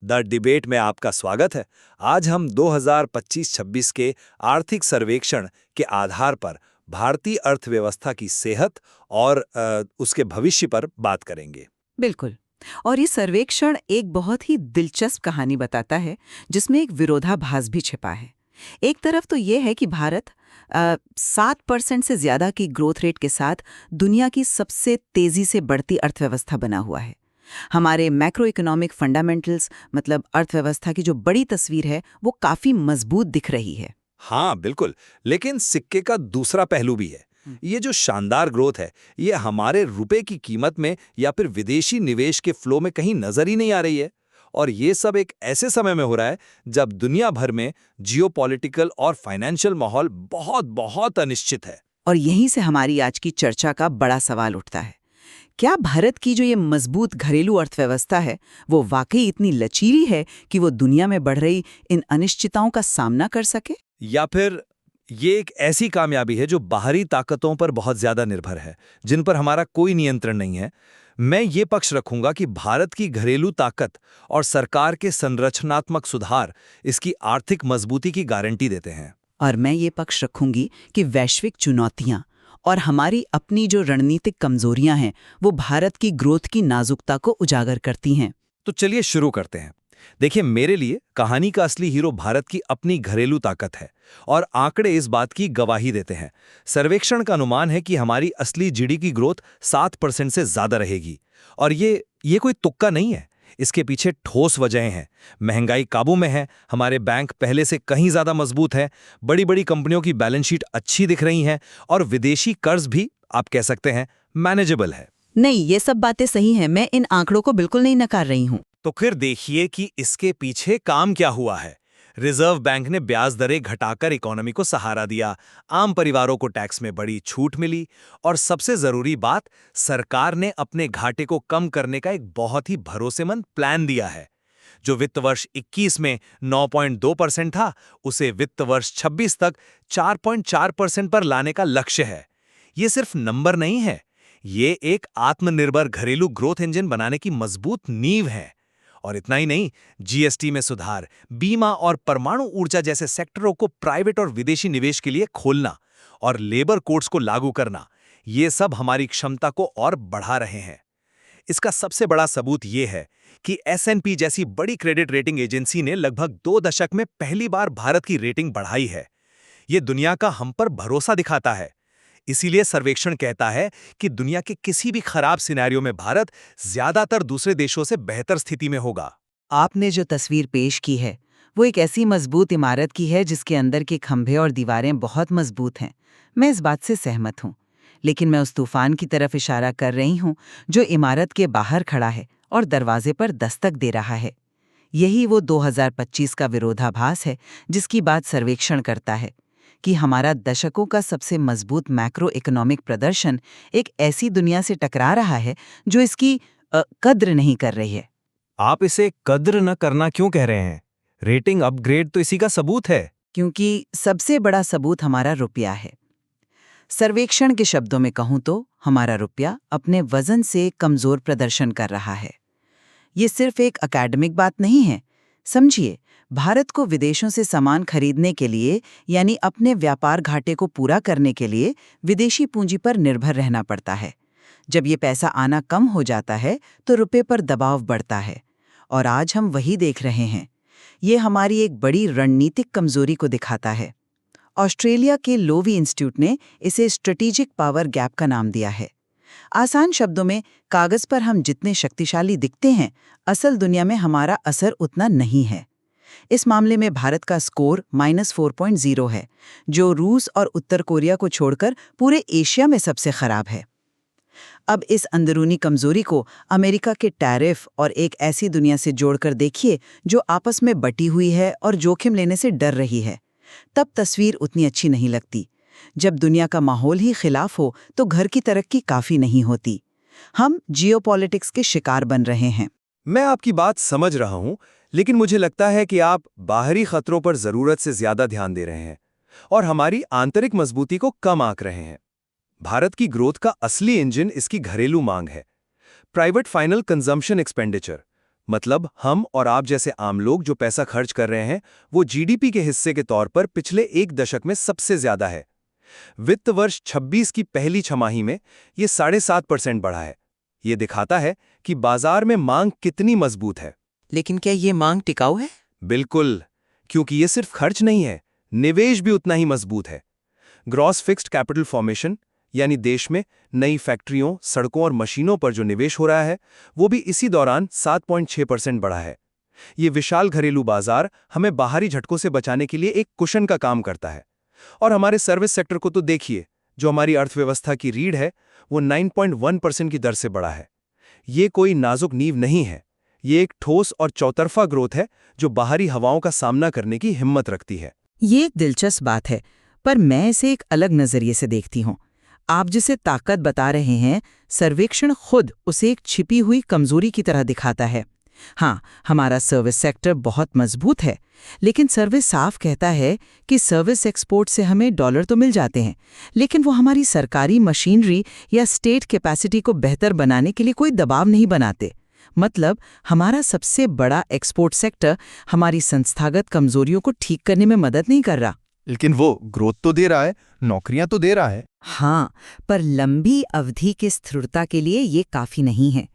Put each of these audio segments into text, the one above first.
The debate में आपका स्वागत है। आज हम 2025-26 के आर्थिक सर्वेक्षण के आधार पर भारतीय अर्थव्यवस्था की सेहत और उसके भविष्य पर बात करेंगे। बिल्कुल। और ये सर्वेक्षण एक बहुत ही दिलचस्प कहानी बताता है जिसमें एक विरोधाभास भी छिपा है। एक तरफ तो ये है कि भारत 7% से ज्यादा की ग्रोथ रेट के साथ दुनिया की सबसे तेजी से बढ़ती अर्थव्यवस्था बना हुआ है। हमारे मैक्रो इकोनॉमिक फंडामेंटल्स मतलब अर्थव्यवस्था की जो बड़ी तस्वीर है वो काफी मजबूत दिख रही है। हाँ बिल्कुल, लेकिन सिक्के का दूसरा पहलू भी है। ये जो शानदार ग्रोथ है, ये हमारे रुपए की कीमत में या फिर विदेशी निवेश के फ्लो में कहीं नजर ही नहीं आ रही है। और ये सब एक ऐसे समय में हो रहा है जब दुनिया भर में जियोपॉलिटिकल और फाइनेंशियल माहौल बहुत बहुत अनिश्चित है। और यहीं से हमारी आज की चर्चा का बड़ा सवाल उठता है, क्या भारत की जो ये मजबूत घरेलू अर्थव्यवस्था है वो वाकई इतनी लचीली है कि वो दुनिया में बढ़ रही इन अनिश्चितताओं का सामना कर सके, या फिर ये एक ऐसी कामयाबी है जो बाहरी ताकतों पर बहुत ज्यादा निर्भर है, जिन पर हमारा कोई नियंत्रण नहीं है। मैं ये पक्ष रखूंगा कि भारत की घरेलू ताकत और सरकार के संरचनात्मक सुधार इसकी आर्थिक मजबूती की गारंटी देते हैं। और मैं ये पक्ष रखूंगी कि वैश्विक चुनौतियां और हमारी अपनी जो रणनीतिक कमजोरियां हैं वो भारत की ग्रोथ की नाजुकता को उजागर करती हैं। तो चलिए शुरू करते हैं। देखिए, मेरे लिए कहानी का असली हीरो भारत की अपनी घरेलू ताकत है और आंकड़े इस बात की गवाही देते हैं। सर्वेक्षण का अनुमान है कि हमारी असली जीडीपी की ग्रोथ 7% से ज्यादा रहेगी। और ये कोई तुक्का नहीं है, इसके पीछे ठोस वजहें हैं। महंगाई काबू में है, हमारे बैंक पहले से कहीं ज्यादा मजबूत है, बड़ी बड़ी कंपनियों की बैलेंस शीट अच्छी दिख रही हैं और विदेशी कर्ज भी आप कह सकते हैं मैनेजेबल है। नहीं, ये सब बातें सही हैं, मैं इन आंकड़ों को बिल्कुल नहीं नकार रही हूँ। तो फिर देखिए कि इसके पीछे काम क्या हुआ है। रिजर्व बैंक ने ब्याज दरें घटाकर इकोनॉमी को सहारा दिया, आम परिवारों को टैक्स में बड़ी छूट मिली और सबसे जरूरी बात, सरकार ने अपने घाटे को कम करने का एक बहुत ही भरोसेमंद प्लान दिया है। जो वित्त वर्ष 21 में 9.2% था, उसे वित्त वर्ष 26 तक 4.4% पर लाने का लक्ष्य है। ये सिर्फ नंबर नहीं है, ये एक आत्मनिर्भर घरेलू ग्रोथ इंजन बनाने की मजबूत नींव है। और इतना ही नहीं, जीएसटी में सुधार, बीमा और परमाणु ऊर्जा जैसे सेक्टरों को प्राइवेट और विदेशी निवेश के लिए खोलना और लेबर कोड्स को लागू करना, ये सब हमारी क्षमता को और बढ़ा रहे हैं। इसका सबसे बड़ा सबूत ये है कि एस&पी जैसी बड़ी क्रेडिट रेटिंग एजेंसी ने लगभग 2 दशक में पहली बार भारत की रेटिंग बढ़ाई है। ये दुनिया का हम पर भरोसा दिखाता है। इसीलिए सर्वेक्षण कहता है कि दुनिया के किसी भी खराब सिनेरियो में भारत ज्यादातर दूसरे देशों से बेहतर स्थिति में होगा। आपने जो तस्वीर पेश की है वो एक ऐसी मजबूत इमारत की है जिसके अंदर के खंभे और दीवारें बहुत मजबूत हैं। मैं इस बात से सहमत हूँ, लेकिन मैं उस तूफान की तरफ इशारा कर रही हूँ जो इमारत के बाहर खड़ा है और दरवाजे पर दस्तक दे रहा है। यही वो 2025 का विरोधाभास है जिसकी बात सर्वेक्षण करता है कि हमारा दशकों का सबसे मजबूत मैक्रो इकोनॉमिक प्रदर्शन एक ऐसी दुनिया से टकरा रहा है जो इसकी कद्र नहीं कर रही है। आप इसे कद्र न करना क्यों कह रहे हैं? रेटिंग अपग्रेड तो इसी का सबूत है। क्योंकि सबसे बड़ा सबूत हमारा रुपया है। सर्वेक्षण के शब्दों में कहूं तो हमारा रुपया अपने वजन से कमजोर प्रदर्शन कर रहा है। ये सिर्फ एक एकेडमिक बात नहीं है। समझिए, भारत को विदेशों से सामान खरीदने के लिए यानी अपने व्यापार घाटे को पूरा करने के लिए विदेशी पूंजी पर निर्भर रहना पड़ता है। जब ये पैसा आना कम हो जाता है तो रुपये पर दबाव बढ़ता है और आज हम वही देख रहे हैं। ये हमारी एक बड़ी रणनीतिक कमजोरी को दिखाता है। ऑस्ट्रेलिया के लोवी इंस्टीट्यूट ने इसे स्ट्रेटेजिक पावर गैप का नाम दिया है। आसान शब्दों में, कागज पर हम जितने शक्तिशाली दिखते हैं, असल दुनिया में हमारा असर उतना नहीं है। इस मामले में भारत का स्कोर -4.0 है, जो रूस और उत्तर कोरिया को छोड़कर पूरे एशिया में सबसे खराब है। अब इस अंदरूनी कमजोरी को अमेरिका के टैरिफ और एक ऐसी दुनिया से जोड़कर देखिए जो आपस में बटी हुई है और जोखिम लेने से डर रही है। तब तस्वीर उतनी अच्छी नहीं लगती। जब दुनिया का माहौल ही खिलाफ हो तो घर की तरक्की काफी नहीं होती। हम जियोपॉलिटिक्स के शिकार बन रहे हैं। मैं आपकी बात समझ रहा हूं, लेकिन मुझे लगता है कि आप बाहरी खतरों पर जरूरत से ज्यादा ध्यान दे रहे हैं और हमारी आंतरिक मजबूती को कम आंक रहे हैं। भारत की ग्रोथ का असली इंजन इसकी घरेलू मांग है। प्राइवेट फाइनल कंजम्पशन एक्सपेंडिचर मतलब हम और आप जैसे आम लोग जो पैसा खर्च कर रहे हैं वो जीडीपी के हिस्से के तौर पर पिछले एक दशक में सबसे ज्यादा है। वित्त वर्ष 26 की पहली छमाही में ये 7.5% बढ़ा है। ये दिखाता है कि बाजार में मांग कितनी मजबूत है। लेकिन क्या ये मांग टिकाऊ है? बिल्कुल, क्योंकि ये सिर्फ खर्च नहीं है, निवेश भी उतना ही मजबूत है। ग्रॉस फिक्स्ड कैपिटल फॉर्मेशन यानी देश में नई फैक्ट्रियों, सड़कों और मशीनों पर जो निवेश हो रहा है, वो भी इसी दौरान 7.6% बढ़ा है। ये विशाल घरेलू बाजार हमें बाहरी झटकों से बचाने के लिए एक कुशन का काम करता है। और हमारे सर्विस सेक्टर को तो देखिए, जो हमारी अर्थव्यवस्था की रीढ़ है, वो 9.1% की दर से बढ़ा है। ये कोई नाजुक नींव नहीं है, ये एक ठोस और चौतरफा ग्रोथ है जो बाहरी हवाओं का सामना करने की हिम्मत रखती है। ये एक दिलचस्प बात है, पर मैं इसे एक अलग नजरिए से देखती हूँ। आप जिसे ताकत बता रहे हैं, सर्वेक्षण खुद उसे एक छिपी हुई कमजोरी की तरह दिखाता है। हाँ, हमारा सर्विस सेक्टर बहुत मजबूत है, लेकिन सर्विस साफ कहता है कि सर्विस एक्सपोर्ट से हमें डॉलर तो मिल जाते हैं, लेकिन वो हमारी सरकारी मशीनरी या स्टेट कैपेसिटी को बेहतर बनाने के लिए कोई दबाव नहीं बनाते। मतलब हमारा सबसे बड़ा एक्सपोर्ट सेक्टर हमारी संस्थागत कमजोरियों को ठीक करने में मदद नहीं कर रहा। लेकिन वो ग्रोथ तो दे रहा है, नौकरियां तो दे रहा है। हाँ, पर लंबी अवधि की स्थिरता के लिए ये काफी नहीं है।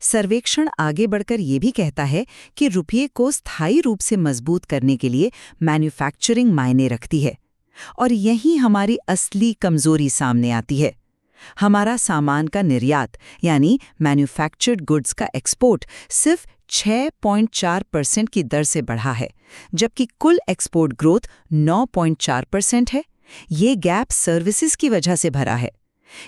सर्वेक्षण आगे बढ़कर ये भी कहता है कि रुपये को स्थायी रूप से मजबूत करने के लिए मैन्युफैक्चरिंग मायने रखती है, और यही हमारी असली कमजोरी सामने आती है। हमारा सामान का निर्यात यानी मैन्युफैक्चर्ड गुड्स का एक्सपोर्ट सिर्फ 6.4% की दर से बढ़ा है, जबकि कुल एक्सपोर्ट ग्रोथ 9.4% है। ये गैप सर्विसेज की वजह से भरा है।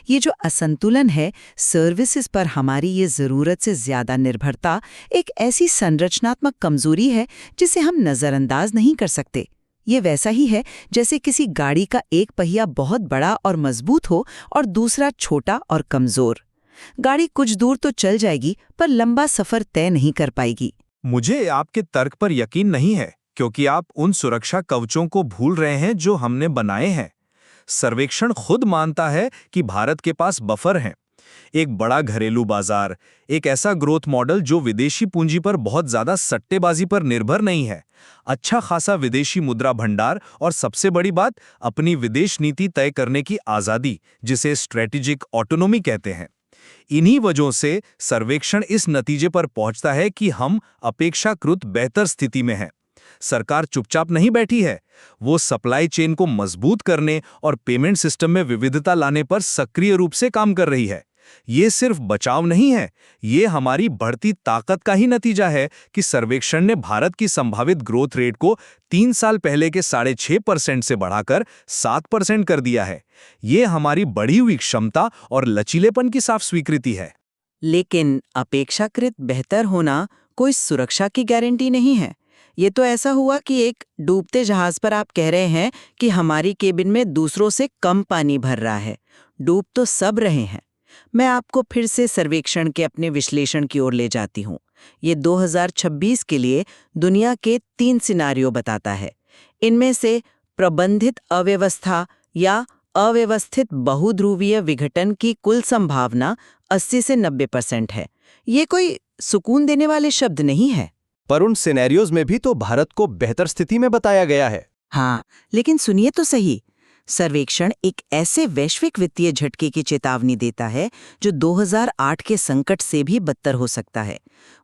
ये जो असंतुलन है, सर्विसेज पर हमारी ये ज़रूरत से ज़्यादा निर्भरता एक ऐसी संरचनात्मक कमजोरी है जिसे हम नज़रअंदाज नहीं कर सकते। ये वैसा ही है जैसे किसी गाड़ी का एक पहिया बहुत बड़ा और मजबूत हो और दूसरा छोटा और कमज़ोर। गाड़ी कुछ दूर तो चल जाएगी, पर लंबा सफ़र तय नहीं कर पाएगी। मुझे आपके तर्क पर यकीन नहीं है, क्योंकि आप उन सुरक्षा कवचों को भूल रहे हैं जो हमने बनाए हैं। सर्वेक्षण खुद मानता है कि भारत के पास बफर हैं। एक बड़ा घरेलू बाजार, एक ऐसा ग्रोथ मॉडल जो विदेशी पूंजी पर बहुत ज्यादा सट्टेबाजी पर निर्भर नहीं है, अच्छा खासा विदेशी मुद्रा भंडार और सबसे बड़ी बात, अपनी विदेश नीति तय करने की आजादी, जिसे स्ट्रेटेजिक ऑटोनोमी कहते हैं। इन्हीं वजहों से सर्वेक्षण इस नतीजे पर पहुंचता है कि हम अपेक्षाकृत बेहतर स्थिति में हैं। सरकार चुपचाप नहीं बैठी है, वो सप्लाई चेन को मजबूत करने और पेमेंट सिस्टम में विविधता लाने पर सक्रिय रूप से काम कर रही है। ये सिर्फ बचाव नहीं है, ये हमारी बढ़ती ताकत का ही नतीजा है कि सर्वेक्षण ने भारत की संभावित ग्रोथ रेट को 3 साल पहले के 6.5% से बढ़ाकर 7% कर दिया है। ये हमारी बढ़ी हुई क्षमता और लचीलेपन की साफ स्वीकृति है। लेकिन अपेक्षाकृत बेहतर होना कोई सुरक्षा की गारंटी नहीं है। ये तो ऐसा हुआ कि एक डूबते जहाज पर आप कह रहे हैं कि हमारी केबिन में दूसरों से कम पानी भर रहा है। डूब तो सब रहे हैं। मैं आपको फिर से सर्वेक्षण के अपने विश्लेषण की ओर ले जाती हूँ। ये 2026 के लिए दुनिया के 3 सिनारियो बताता है। इनमें से प्रबंधित अव्यवस्था या अव्यवस्थित बहुध्रुवीय विघटन की कुल संभावना 80 से 90% है। ये कोई सुकून देने वाले शब्द नहीं है। पर उन सिनेरियोज में भी तो भारत को बेहतर स्थिति में बताया गया है। हाँ, लेकिन सुनिए तो सही। सर्वेक्षण एक ऐसे वैश्विक वित्तीय झटके की चेतावनी देता है जो 2008 के संकट से भी बदतर हो सकता है।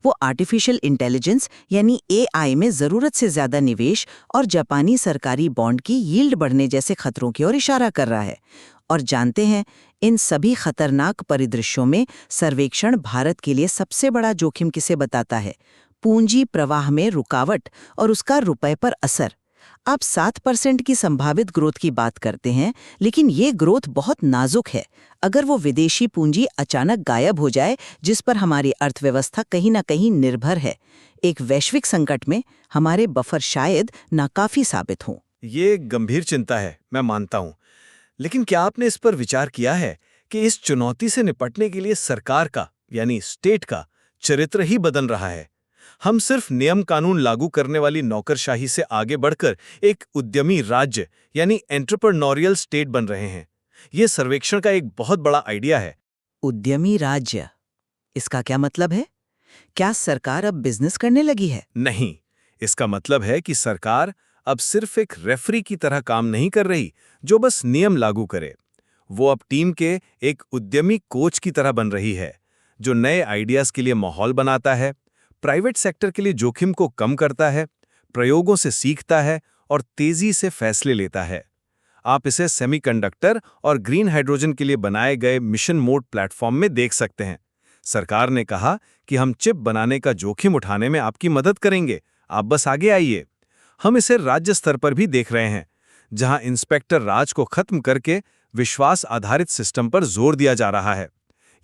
वो आर्टिफिशियल इंटेलिजेंस यानी AI में जरूरत से ज्यादा निवेश और जापानी सरकारी बॉन्ड की यील्ड बढ़ने जैसे खतरों की ओर इशारा कर रहा है। और जानते हैं, इन सभी खतरनाक परिदृश्यों में सर्वेक्षण भारत के लिए सबसे बड़ा जोखिम किसे बताता है? पूंजी प्रवाह में रुकावट और उसका रुपए पर असर। आप 7% की संभावित ग्रोथ की बात करते हैं, लेकिन ये ग्रोथ बहुत नाजुक है। अगर वो विदेशी पूंजी अचानक गायब हो जाए, जिस पर हमारी अर्थव्यवस्था कहीं ना कहीं निर्भर है, एक वैश्विक संकट में हमारे बफर शायद नाकाफी साबित हों। ये गंभीर चिंता है, मैं मानता हूं। लेकिन क्या आपने इस पर विचार किया है कि इस चुनौती से निपटने के लिए सरकार का यानी स्टेट का चरित्र ही बदल रहा है? हम सिर्फ नियम कानून लागू करने वाली नौकरशाही से आगे बढ़कर एक उद्यमी राज्य यानी एंटरप्रेन्योरियल स्टेट बन रहे हैं। यह सर्वेक्षण का एक बहुत बड़ा आइडिया है। उद्यमी राज्य, इसका क्या मतलब है? क्या सरकार अब बिजनेस करने लगी है? नहीं, इसका मतलब है कि सरकार अब सिर्फ एक रेफरी की तरह काम नहीं कर रही जो बस नियम लागू करे। वो अब टीम के एक उद्यमी कोच की तरह बन रही है, जो नए आइडियाज के लिए माहौल बनाता है, प्राइवेट सेक्टर के लिए जोखिम को कम करता है, प्रयोगों से सीखता है और तेजी से फैसले लेता है। आप इसे सेमीकंडक्टर और ग्रीन हाइड्रोजन के लिए बनाए गए मिशन मोड प्लेटफॉर्म में देख सकते हैं। सरकार ने कहा कि हम चिप बनाने का जोखिम उठाने में आपकी मदद करेंगे, आप बस आगे आइए। हम इसे राज्य स्तर पर भी देख रहे हैं, जहां इंस्पेक्टर राज को खत्म करके विश्वास आधारित सिस्टम पर जोर दिया जा रहा है।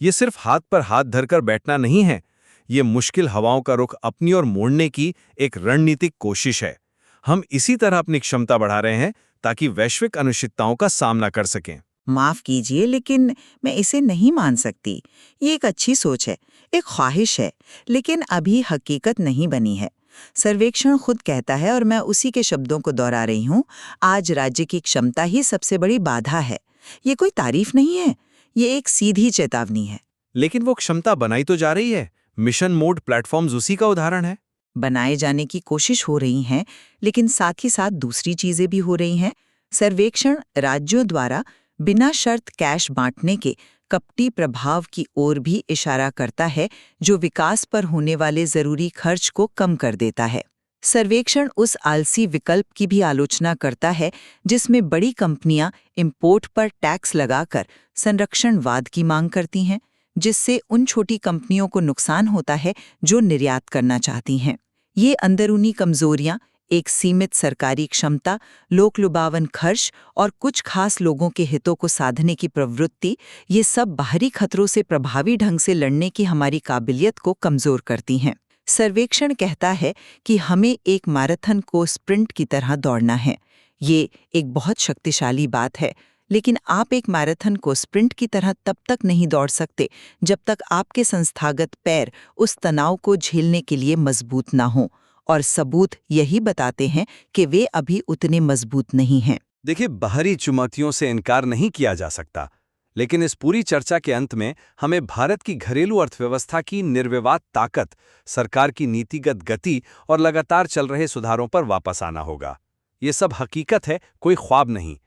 ये सिर्फ हाथ पर हाथ धरकर बैठना नहीं है, ये मुश्किल हवाओं का रुख अपनी ओर मोड़ने की एक रणनीतिक कोशिश है। हम इसी तरह अपनी क्षमता बढ़ा रहे हैं ताकि वैश्विक अनिश्चितताओं का सामना कर सकें। माफ कीजिए, लेकिन मैं इसे नहीं मान सकती। ये एक अच्छी सोच है, एक ख्वाहिश है, लेकिन अभी हकीकत नहीं बनी है। सर्वेक्षण खुद कहता है, और मैं उसी के शब्दों को दोहरा रही हूँ, आज राज्य की क्षमता ही सबसे बड़ी बाधा है। ये कोई तारीफ नहीं है, ये एक सीधी चेतावनी है। लेकिन वो क्षमता बनाई तो जा रही है। मिशन मोड प्लेटफॉर्म्स उसी का उदाहरण है। बनाए जाने की कोशिश हो रही हैं, लेकिन साथ ही साथ दूसरी चीजें भी हो रही हैं। सर्वेक्षण राज्यों द्वारा बिना शर्त कैश बांटने के कपटी प्रभाव की ओर भी इशारा करता है, जो विकास पर होने वाले जरूरी खर्च को कम कर देता है। सर्वेक्षण उस आलसी विकल्प की भी आलोचना करता है जिसमें बड़ी कंपनियां इंपोर्ट पर टैक्स लगाकर संरक्षणवाद की मांग करती हैं, जिससे उन छोटी कंपनियों को नुकसान होता है जो निर्यात करना चाहती हैं। ये अंदरूनी कमजोरियां, एक सीमित सरकारी क्षमता, लोकलुभावन खर्च और कुछ खास लोगों के हितों को साधने की प्रवृत्ति, ये सब बाहरी खतरों से प्रभावी ढंग से लड़ने की हमारी काबिलियत को कमजोर करती हैं। सर्वेक्षण कहता है कि हमें एक मैराथन को स्प्रिंट की तरह दौड़ना है। ये एक बहुत शक्तिशाली बात है, लेकिन आप एक मैराथन को स्प्रिंट की तरह तब तक नहीं दौड़ सकते जब तक आपके संस्थागत पैर उस तनाव को झेलने के लिए मजबूत ना हों, और सबूत यही बताते हैं कि वे अभी उतने मजबूत नहीं हैं। देखिए, बाहरी चुनौतियों से इनकार नहीं किया जा सकता, लेकिन इस पूरी चर्चा के अंत में हमें भारत की घरेलू अर्थव्यवस्था की निर्विवाद ताकत, सरकार की नीतिगत गति और लगातार चल रहे सुधारों पर वापस आना होगा। ये सब हकीकत है, कोई ख्वाब नहीं।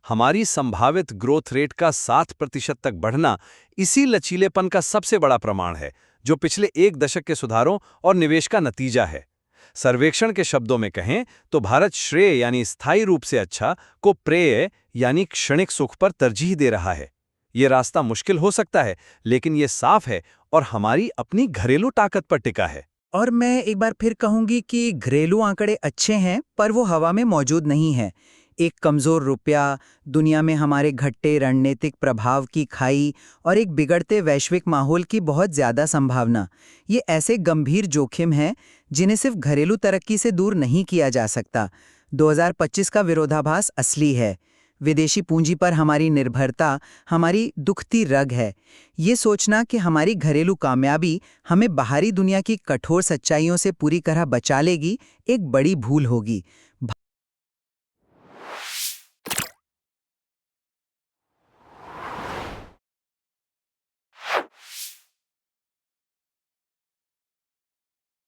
हमारी संभावित ग्रोथ रेट का 7% तक बढ़ना इसी लचीलेपन का सबसे बड़ा प्रमाण है, जो पिछले 1 दशक के सुधारों और निवेश का नतीजा है। सर्वेक्षण के शब्दों में कहें तो भारत श्रेय यानी स्थायी रूप से अच्छा को प्रेय यानी क्षणिक सुख पर तरजीह दे रहा है। ये रास्ता मुश्किल हो सकता है, लेकिन ये साफ है और हमारी अपनी घरेलू ताकत पर टिका है। और मैं एक बार फिर कहूंगी कि घरेलू आंकड़े अच्छे हैं, पर वो हवा में मौजूद नहीं है। एक कमजोर रुपया, दुनिया में हमारे घट्टे रणनीतिक प्रभाव की खाई और एक बिगड़ते वैश्विक माहौल की बहुत ज्यादा संभावना, ये ऐसे गंभीर जोखिम हैं जिन्हें सिर्फ घरेलू तरक्की से दूर नहीं किया जा सकता। 2025 का विरोधाभास असली है। विदेशी पूंजी पर हमारी निर्भरता हमारी दुखती रग है। ये सोचना कि हमारी घरेलू कामयाबी हमें बाहरी दुनिया की कठोर सच्चाइयों से पूरी तरह बचा लेगी, एक बड़ी भूल होगी।